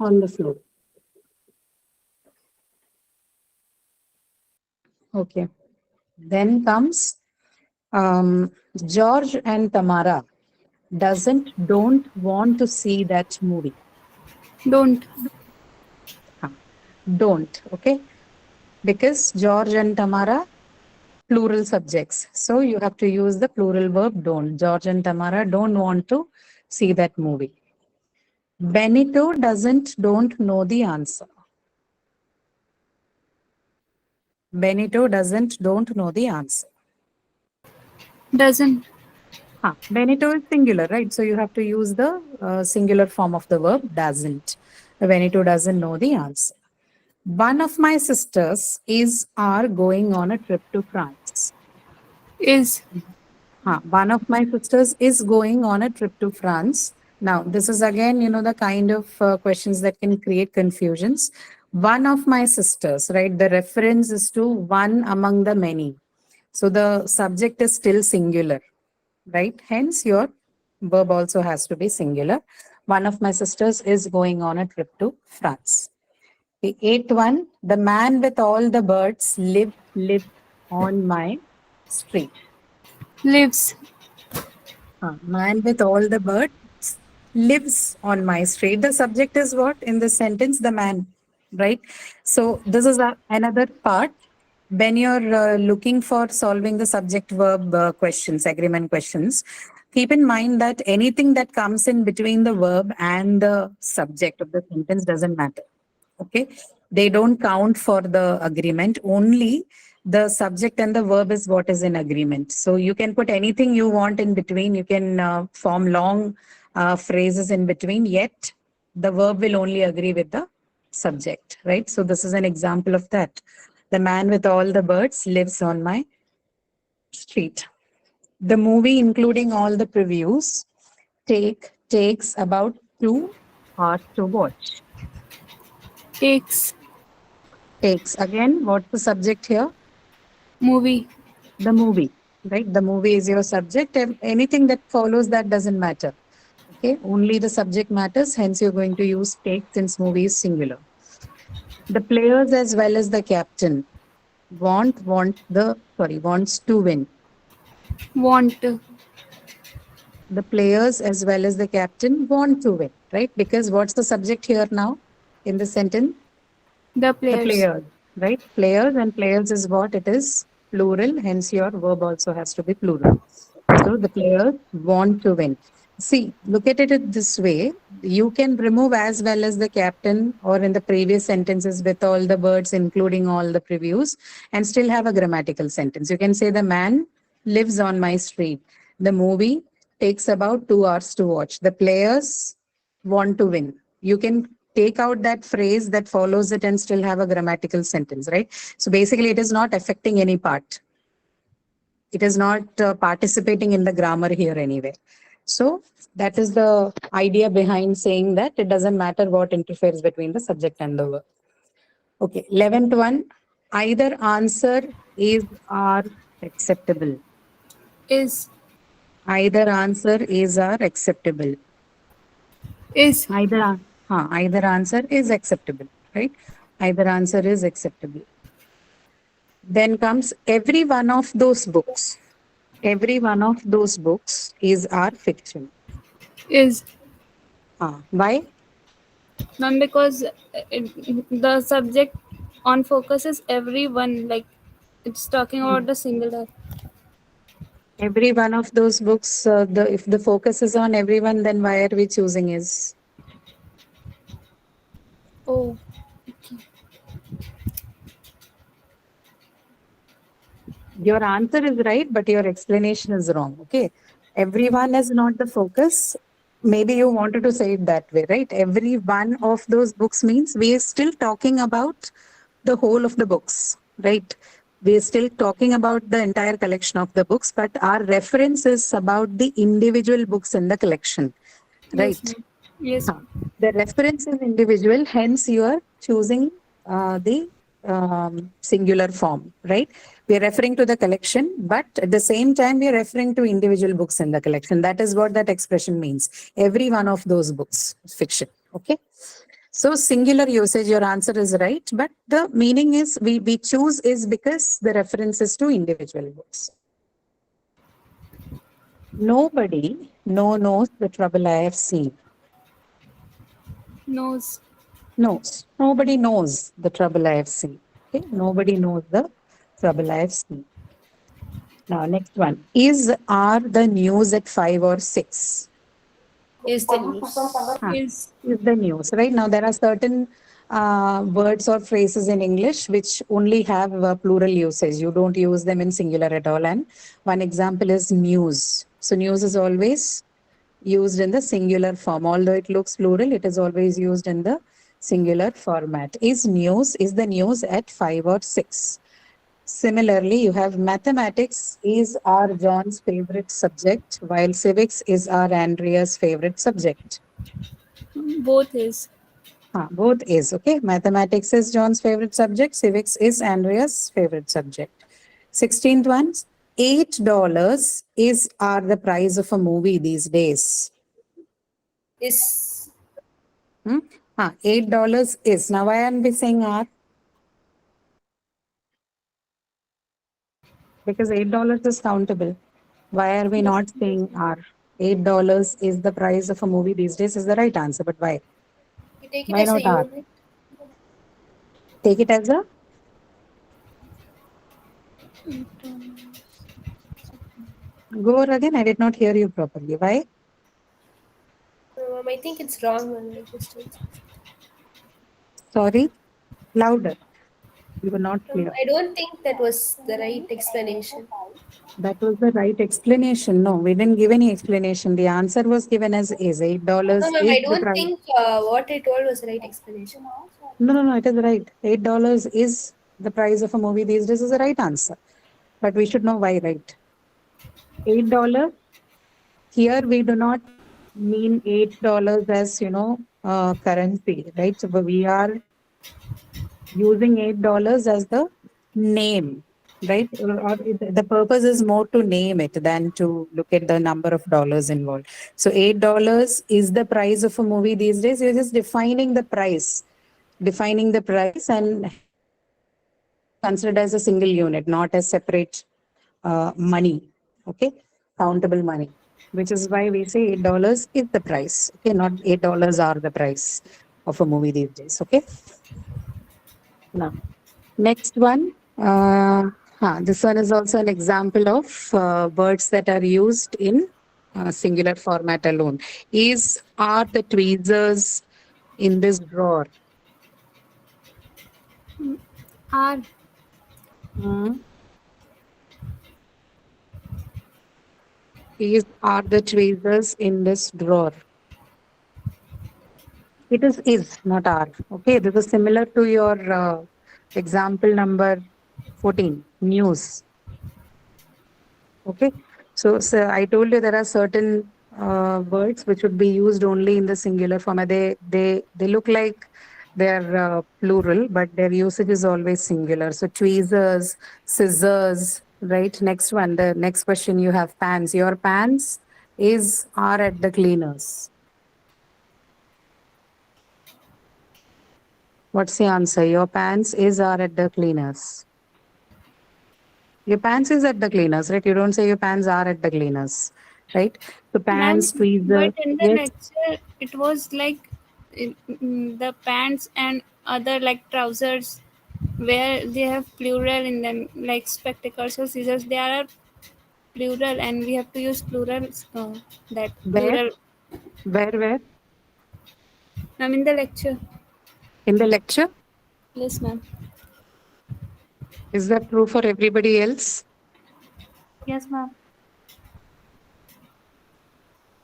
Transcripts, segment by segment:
on the floor. Okay. Then comes George and Tamara don't want to see that movie. Don't. Huh. Don't. Okay. Because George and Tamara, plural subjects. So you have to use the plural verb don't. George and Tamara don't want to see that movie. Benito don't know the answer. Benito don't know the answer. Doesn't. Benito is singular, right? So you have to use the singular form of the verb doesn't. Benito doesn't know the answer. One of my sisters are going on a trip to France. Is. One of my sisters is going on a trip to France. Now, this is again, the kind of questions that can create confusions. One of my sisters, right? The reference is to one among the many. So the subject is still singular, right? Hence, your verb also has to be singular. One of my sisters is going on a trip to France. The eighth one, the man with all the birds live on my street. Lives. Man with all the birds lives on my street. The subject is what in the sentence? The man, right? So this is another part. When you're looking for solving the subject verb questions, agreement questions, keep in mind that anything that comes in between the verb and the subject of the sentence doesn't matter. Okay, they don't count for the agreement. Only the subject and the verb is what is in agreement. So you can put anything you want in between. You can form long phrases in between, yet the verb will only agree with the subject, right? So this is an example of that. The man with all the birds lives on my street. The movie, including all the previews, takes about 2 hours to watch. Takes. Takes. Again, what's the subject here? Movie. The movie, right? The movie is your subject. Anything that follows that doesn't matter. Okay, only the subject matters. Hence, you're going to use take since movie is singular. The players as well as the captain wants to win. Want. The players as well as the captain want to win, right? Because what's the subject here now in the sentence? The The players. players, right? Players, and players is what it is, plural. Hence, your verb also has to be plural. So the players want to win. See, look at it this way. You can remove as well as the captain or in the previous sentences with all the words, including all the previews, and still have a grammatical sentence. You can say the man lives on my street. The movie takes about 2 hours to watch. The players want to win. You can take out that phrase that follows it and still have a grammatical sentence, right? So basically, it is not affecting any part. It is not participating in the grammar here anyway. So that is the idea behind saying that it doesn't matter what interferes between the subject and the verb. Okay, 11th one, either answer is or acceptable. Is. Either answer is or acceptable. Is. Either answer is acceptable, right? Either answer is acceptable. Then comes every one of those books. Every one of those books is our fiction. Is. Why? Ma'am, because the subject on focus is everyone. Like it's talking about the singular. Every one of those books, if the focus is on everyone, then why are we choosing is? Oh. Your answer is right, but your explanation is wrong. Okay. Everyone is not the focus. Maybe you wanted to say it that way, right? Every one of those books means we are still talking about the whole of the books, right? We are still talking about the entire collection of the books, but our reference is about the individual books in the collection, Yes, right? ma'am. Yes. The reference is individual, hence you are choosing the singular form, right? We are referring to the collection, but at the same time, we are referring to individual books in the collection. That is what that expression means. Every one of those books, fiction. Okay. So singular usage, your answer is right, but the meaning is we choose is because the reference is to individual words. Nobody knows the trouble I have seen. Nose. Knows. Nobody knows the trouble I have seen. Okay. Nobody knows the trouble I have seen. Now, next one. Is are the news at 5 or 6? Is the news. Is. Is the news, right? Now, there are certain words or phrases in English which only have plural usage. You don't use them in singular at all. And one example is news. So, news is always used in the singular form. Although it looks plural, it is always used in the singular format. Is the news at 5 or 6? Similarly, you have mathematics is our John's favorite subject, while civics is our Andrea's favorite subject. Both is. Both is okay. Mathematics is John's favorite subject, civics is Andrea's favorite subject. 16th one, $8 is are the price of a movie these days. Is. $8 is. Now, why am I saying are? Because $8 is countable. Why are we not saying are? $8 is the price of a movie these days is the right answer, but why? You take it Why as a not are? unit. Take it as a go again. I did not hear you properly. Why? I think it's wrong one. Sorry, louder. You were not clear. I don't think that was the right explanation. That was the right explanation. No, we didn't give any explanation. The answer was given as is. $8 No, ma'am, is I the don't price. think what I told was the right explanation. No, it is right. $8 is the price of a movie these days is the right answer. But we should know why, right? $8. Here we do not mean $8 as, currency, right? So we are using $8 as the name, right? The purpose is more to name it than to look at the number of dollars involved. So $8 is the price of a movie these days. You're just defining the price and considered as a single unit, not as separate money, okay? Countable money, which is why we say $8 is the price, okay? Not $8 are the price of a movie these days, okay? Now, next one. This one is also an example of words that are used in singular format alone. Are the tweezers in this drawer? Are. Hmm. Are the tweezers in this drawer? It is, not are. Okay, this is similar to your example number 14, news. Okay, so I told you there are certain words which would be used only in the singular format. They look like they're plural, but their usage is always singular. So tweezers, scissors, right? Next one, the next question you have pans. Your pans are at the cleaners. What's the answer? Your pants are at the cleaners. Your pants is at the cleaners, right? You don't say your pants are at the cleaners, right? So pants, Ma'am, tweezers, but in the yes. lecture, it was like the pants and other like trousers where they have plural in them, like spectacles or scissors. They are plural, and we have to use plural. That Where? plural. Where? Ma'am, in the lecture. In the lecture? Yes, ma'am. Is that true for everybody else? Yes, ma'am.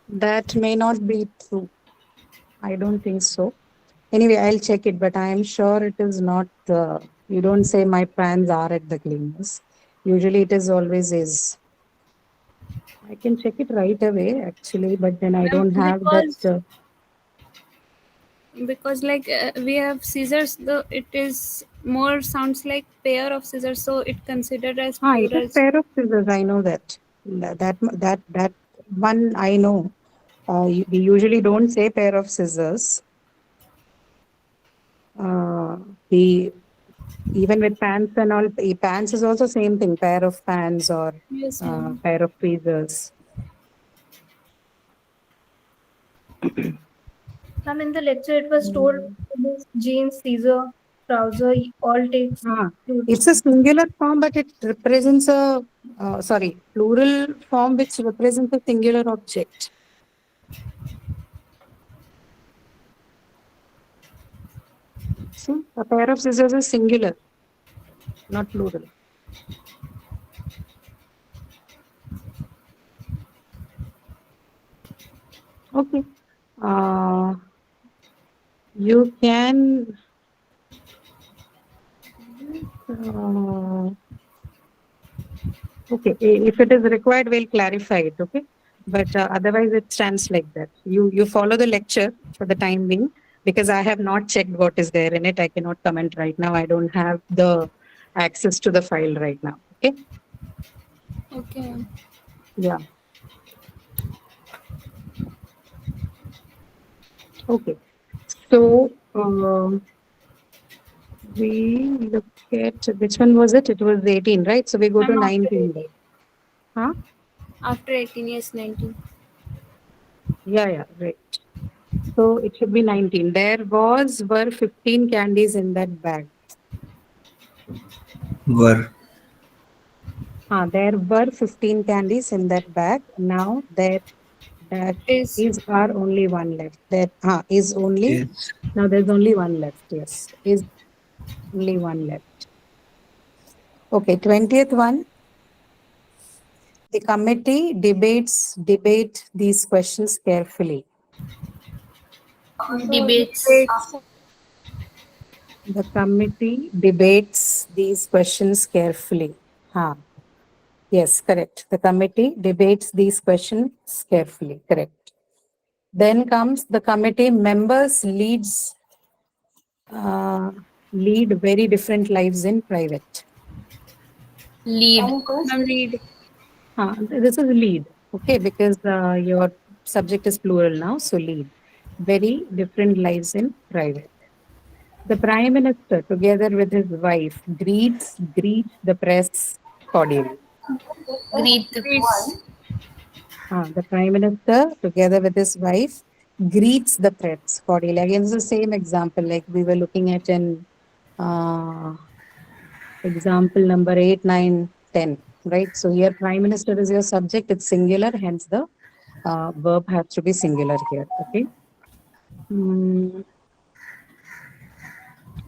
That may not be true. I don't think so. Anyway, I'll check it, but I am sure it is not. You don't say my pants are at the cleaners. Usually it is always is. I can check it right away, actually, but then I don't have that. Because like we have scissors, though it is more sounds like pair of scissors, so it considered as It plural. is pair of scissors. I know that. That one I know. We usually don't say pair of scissors. The even with pants and all, pants is also same thing, pair of pants or Yes, ma'am. pair of tweezers. Ma'am, in the lecture, it was told this jeans, Caesar, trouser, all takes. Ah, it's a singular form, but it represents a plural form which represents a singular object. See, a pair of scissors is singular, not plural. Okay. You can. Okay, if it is required, we'll clarify it. Okay, but otherwise it stands like that. You follow the lecture for the time being, because I have not checked what is there in it. I cannot comment right now. I don't have the access to the file right now. Okay. Okay, ma'am. Yeah. Okay. So we look at which one was it? It was 18, right? So we go to Ma'am, after 19. 18. Huh? After 18 years, 19. Yeah, right. So it should be 19. Were 15 candies in that bag. Were. There were 15 candies in that bag. Now there Is are only one left. Is only. Yes. Now there's only one left. Yes, is only one left. Okay, 20th one. The committee debate these questions carefully. Debates. The committee debates these questions carefully. Yes, correct. The committee debates these questions carefully. Correct. Then comes the committee members lead very different lives in private. Lead. ma'am, lead. This is lead, okay, because your subject is plural now, so lead. Very different lives in private. The Prime Minister, together with his wife, greets the press cordially. Greet the Greets. The Prime Minister, together with his wife, greets the press cordially. Again, it's the same example like we were looking at in example number 8, 9, 10, right? So here Prime Minister is your subject, it's singular, hence the verb has to be singular here, okay?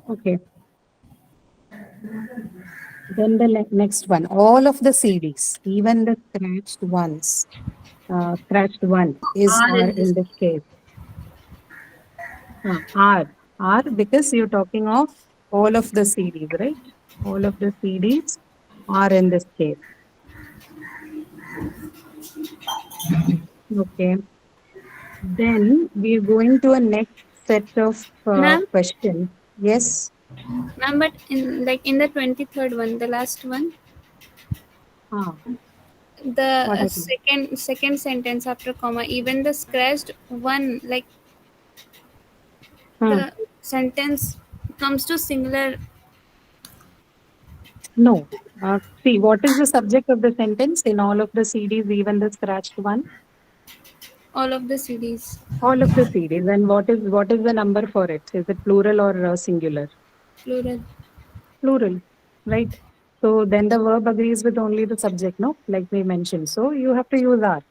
Okay. Then the next one, all of the CDs, even the scratched ones, scratched one are in this case. Are because you're talking of all of the CDs, right? All of the CDs are in this case. Okay. Then we are going to a next set of questions. Yes. Ma'am, but in the 23rd one, the last one, the second sentence after comma, even the scratched one, like the sentence comes to singular. No. See, what is the subject of the sentence? In all of the CDs, even the scratched one? All of the CDs. All of the CDs. And what is the number for it? Is it plural or singular? Plural. Plural, right? So then the verb agrees with only the subject, no? Like we mentioned. So you have to use are.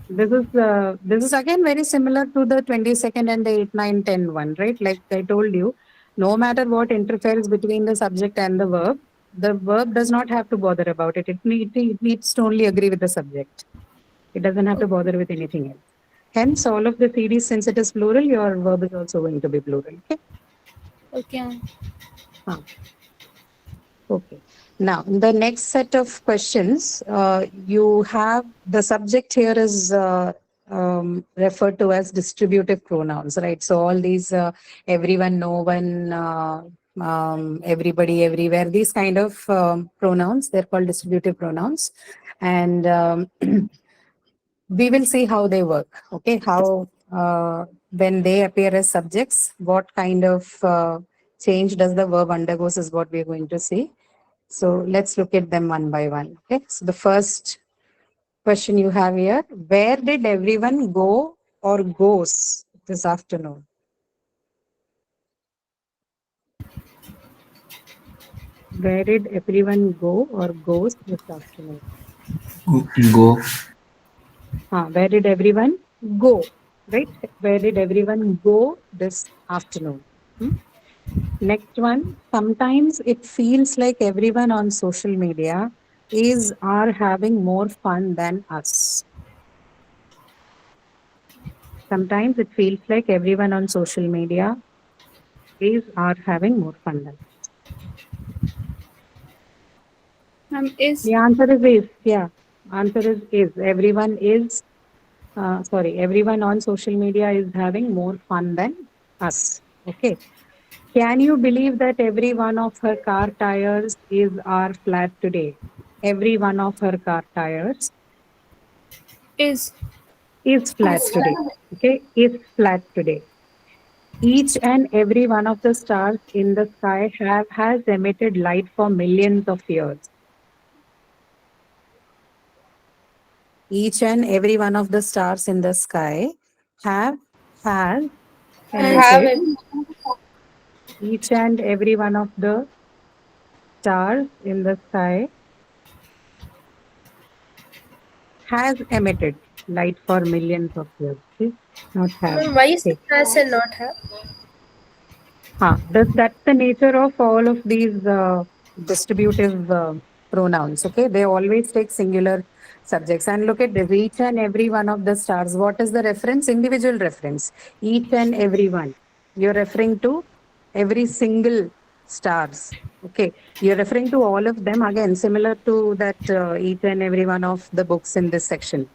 This is again very similar to the 22nd and the 8, 9, 10 one, right? Like I told you, no matter what interferes between the subject and the verb does not have to bother about it. It needs to only agree with the subject. It doesn't have to bother with anything else. Hence, all of the CDs, since it is plural, your verb is also going to be plural. Okay. Okay. Okay. Now, in the next set of questions, you have the subject here is referred to as distributive pronouns, right? So all these everyone, no one, everybody, everywhere, these kind of pronouns, they're called distributive pronouns. And we will see how they work, okay? How when they appear as subjects, what kind of change does the verb undergoes is what we're going to see. So let's look at them one by one. Okay. So the first question you have here, where did everyone go or goes this afternoon? Where did everyone go or goes this afternoon? Go. Where did everyone go? Right? Where did everyone go this afternoon? Hmm? Next one, sometimes it feels like everyone on social media are having more fun than us. Sometimes it feels like everyone on social media are having more fun than us. Is The answer is. Yeah. Answer is. Everyone everyone on social media is having more fun than us. Okay. Can you believe that every one of her car tires are flat today? Every one of her car tires is is flat today. Okay, is flat today. Each and every one of the stars in the sky has emitted light for millions of years. Each and every one of the stars in the sky has emitted. Each and every one of the stars in the sky has emitted light for millions of years. Okay? Not have. Ma'am, why is Okay. it has and not have? That's the nature of all of these distributive pronouns. Okay, they always take singular subjects. And look at this, each and every one of the stars. What is the reference? Individual reference. Each and every one. You're referring to every single stars. Okay, you're referring to all of them again, similar to that each and every one of the books in this section.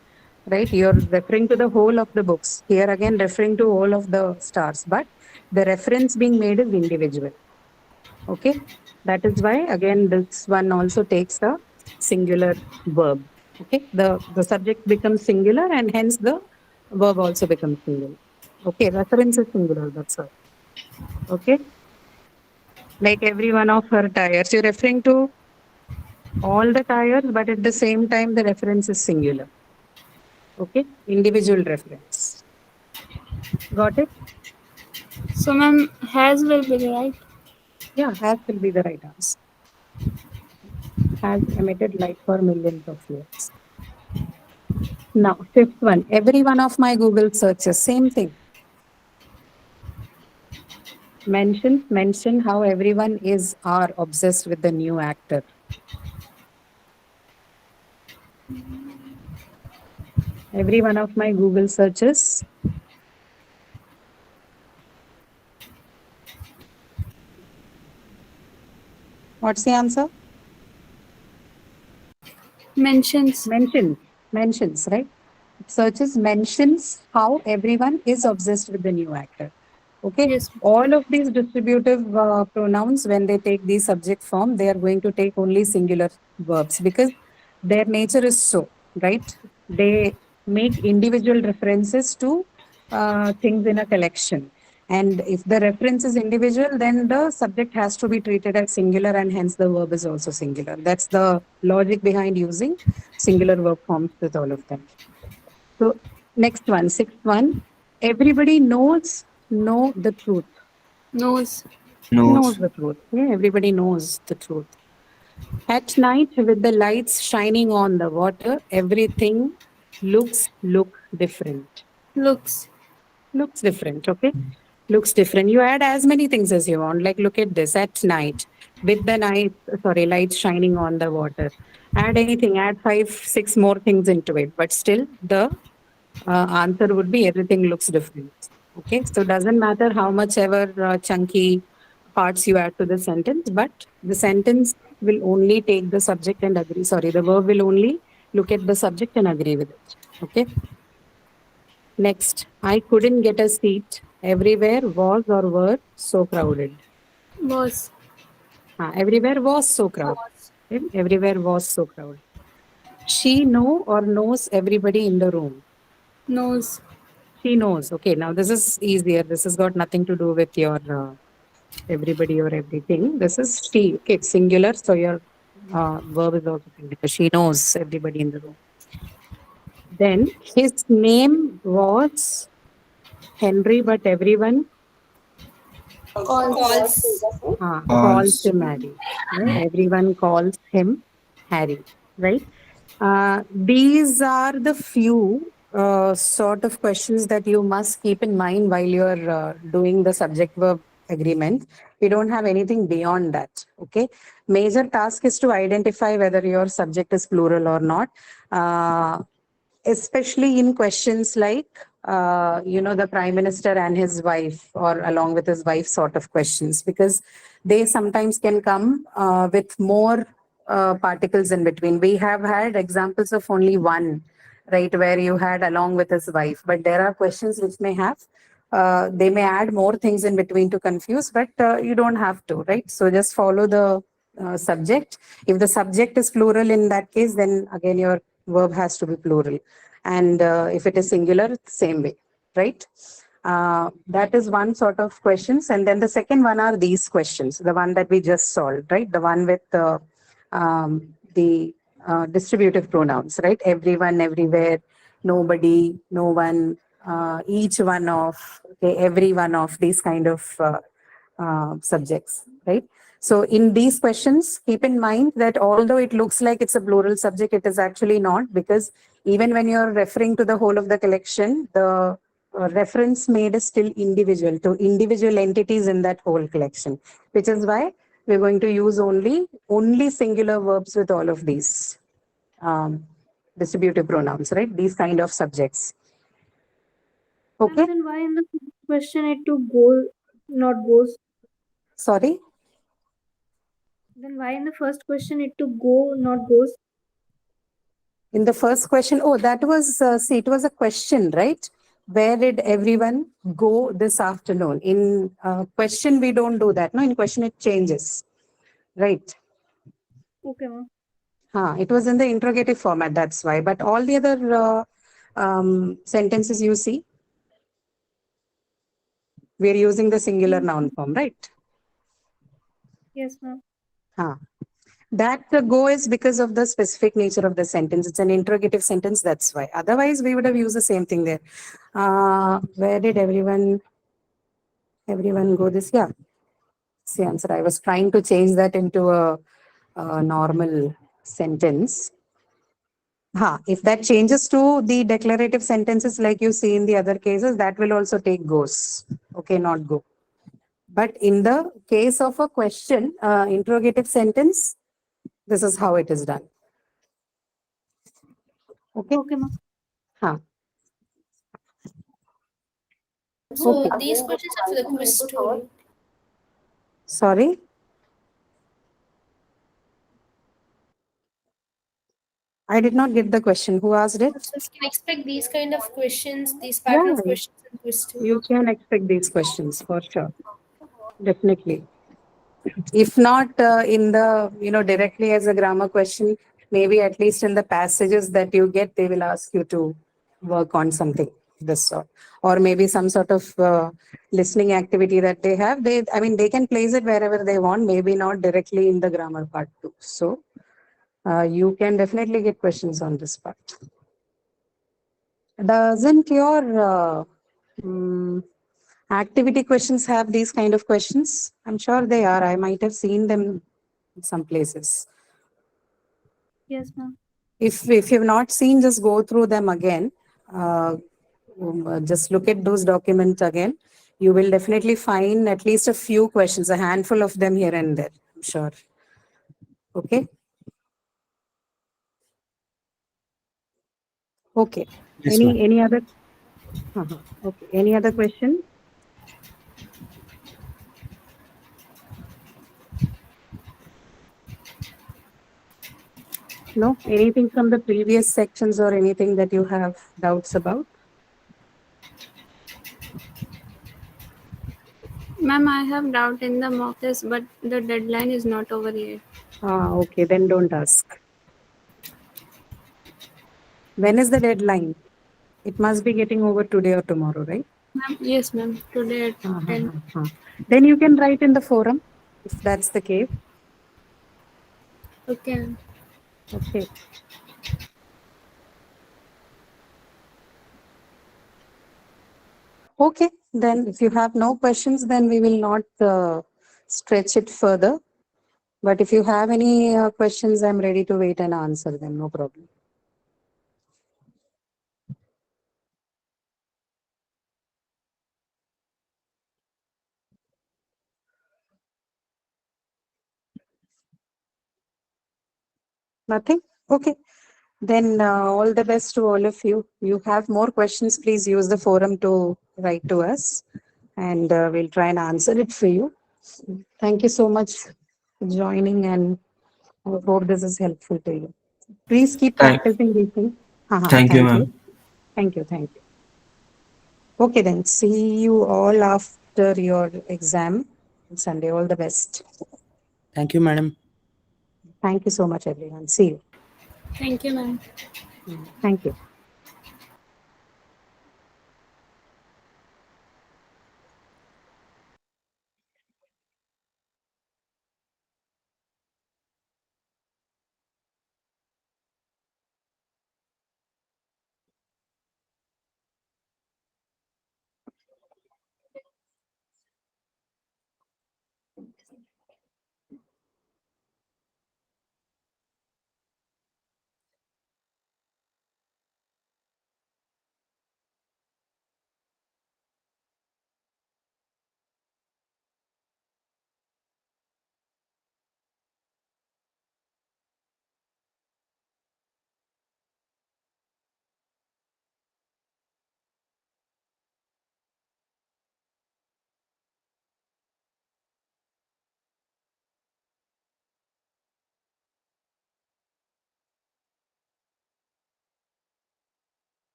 Right, you're referring to the whole of the books. Here again, referring to all of the stars, but the reference being made is individual. Okay, that is why again this one also takes a singular verb. Okay, the subject becomes singular and hence the verb also becomes singular. Okay, reference is singular, that's all. Okay, like every one of her tires, you're referring to all the tires, but at the same time the reference is singular. Okay, individual reference. Got it? so, ma'am, has will be the right. Yeah, has will be the right answer. Has emitted light for millions of years. Now, fifth one, every one of my Google searches, same thing. Mention how everyone are obsessed with the new actor. Every one of my Google searches. What's the answer? Mentions. Mentions, right? Searches mentions how everyone is obsessed with the new actor. Okay, Yes. all of these distributive pronouns, when they take the subject form, they are going to take only singular verbs because their nature is so, right? They make individual references to things in a collection. And if the reference is individual, then the subject has to be treated as singular and hence the verb is also singular. That's the logic behind using singular verb forms with all of them. So next one, sixth one, everybody know the truth. Knows. Knows the truth. Yeah, everybody knows the truth. At night, with the lights shining on the water, everything look different. Looks. Looks different, okay? Looks different. You add as many things as you want. Like look at this, at night, with the lights shining on the water. Add anything, add 5, 6 more things into it. But still the answer would be everything looks different. Okay, so doesn't matter how much ever chunky parts you add to the sentence, but the sentence will only take the subject and agree. Sorry, the verb will only look at the subject and agree with it. Okay. Next, I couldn't get a seat. Everywhere was or were so crowded. Was. Everywhere was so crowded. Okay? Everywhere was so crowded. She know or knows everybody in the room. Knows. She knows. Okay, now this is easier. This has got nothing to do with your everybody or everything. This is she. Okay, it's singular. So your verb is also singular. She knows everybody in the room. Then his name was Henry, but everyone Calls. calls him Harry. Right? Everyone calls him Harry. Right? These are the few sort of questions that you must keep in mind while you're doing the subject verb agreement. We don't have anything beyond that. Okay. Major task is to identify whether your subject is plural or not. Especially in questions like, the prime minister and his wife, or along with his wife sort of questions, because they sometimes can come with more particles in between. We have had examples of only one, right, where you had along with his wife, but there are questions which may have, they may add more things in between to confuse, but you don't have to, right? So just follow the subject. If the subject is plural in that case, then again your verb has to be plural. And if it is singular, same way, right? That is one sort of questions. And then the second one are these questions, the one that we just solved, right? The one with the distributive pronouns, right? Everyone, everywhere, nobody, no one, each one of, okay, every one of these kind of subjects, right? So in these questions, keep in mind that although it looks like it's a plural subject, it is actually not, because even when you're referring to the whole of the collection, the reference made is still individual to individual entities in that whole collection, which is why we're going to use only singular verbs with all of these distributive pronouns, right? These kind of subjects. Okay. And then why in the question it to go, not goes? Sorry. Then why in the first question it to go, not goes? In the first question, oh, that was, see, it was a question, right? Where did everyone go this afternoon? In question, we don't do that. No, in question, it changes, right? Okay, ma'am. It was in the interrogative format, that's why. But all the other sentences you see, we're using the singular noun form, right? Yes, ma'am. That go is because of the specific nature of the sentence. It's an interrogative sentence, that's why. Otherwise, we would have used the same thing there. Where did everyone go this? Yeah, it's the answer. I was trying to change that into a normal sentence. If that changes to the declarative sentences like you see in the other cases, that will also take goes. Okay, not go. But in the case of a question, interrogative sentence, this is how it is done. Okay. Okay, ma'am. So Okay. these questions are for the quiz too, right? Sorry. I did not get the question. Who asked it? So you can expect these kind of questions, these pattern of Yeah, questions in quiz too. you can expect these questions for sure. Definitely. If not in the, directly as a grammar question, maybe at least in the passages that you get, they will ask you to work on something of this sort. Or maybe some sort of listening activity that they have. They can place it wherever they want, maybe not directly in the grammar part too. So you can definitely get questions on this part. Doesn't your activity questions have these kind of questions? I'm sure they are. I might have seen them in some places. Yes, ma'am. If you've not seen, just go through them again. Just look at those documents again. You will definitely find at least a few questions, a handful of them here and there, I'm sure. Okay. Okay. Yes, Any other? Okay. Any other question? No? Anything from the previous sections or anything that you have doubts about? Ma'am, I have doubt in the mock test, but the deadline is not over yet. Okay, then don't ask. When is the deadline? It must be getting over today or tomorrow, right? Ma'am, yes, ma'am. Today at 10. Then you can write in the forum if that's the case. Okay, ma'am. Okay. Okay, then if you have no questions, then we will not stretch it further. But if you have any questions, I'm ready to wait and answer them. No problem. Nothing? Okay. Then all the best to all of you. You have more questions, please use the forum to write to us and we'll try and answer it for you. Thank you so much for joining and I hope this is helpful to you. Please keep Thank, practicing these things. thank you, Thank you. ma'am. Thank you. Thank you. Okay, then see you all after your exam on Sunday. All the best. Thank you, madam. Thank you so much, everyone. See you. Thank you, ma'am. Thank you.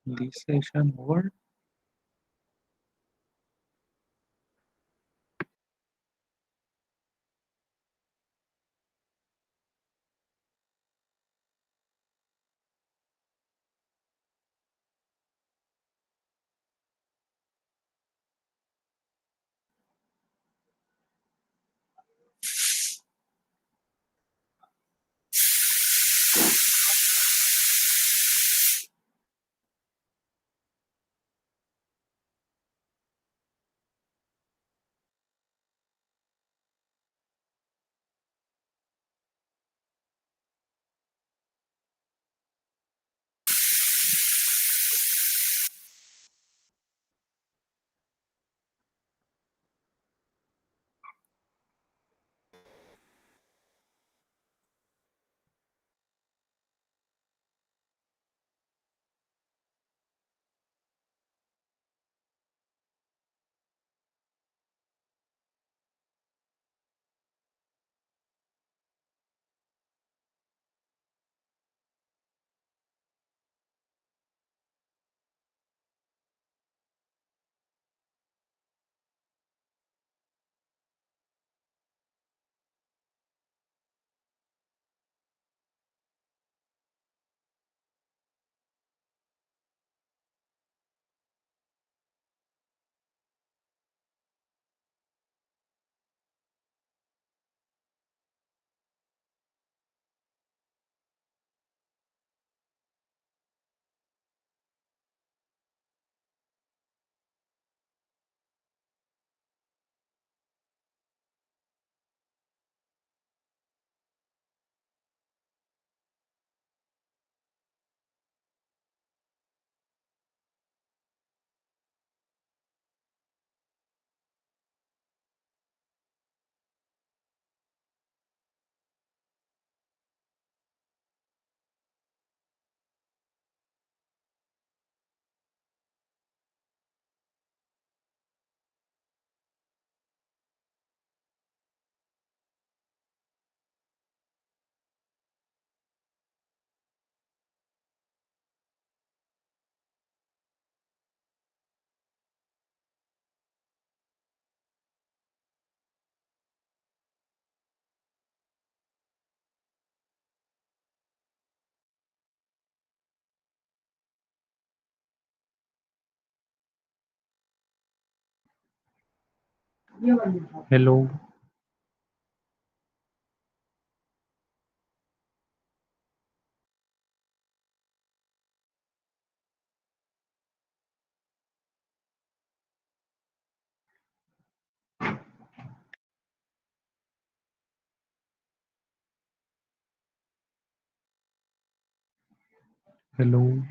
This session over. Hello. Hello.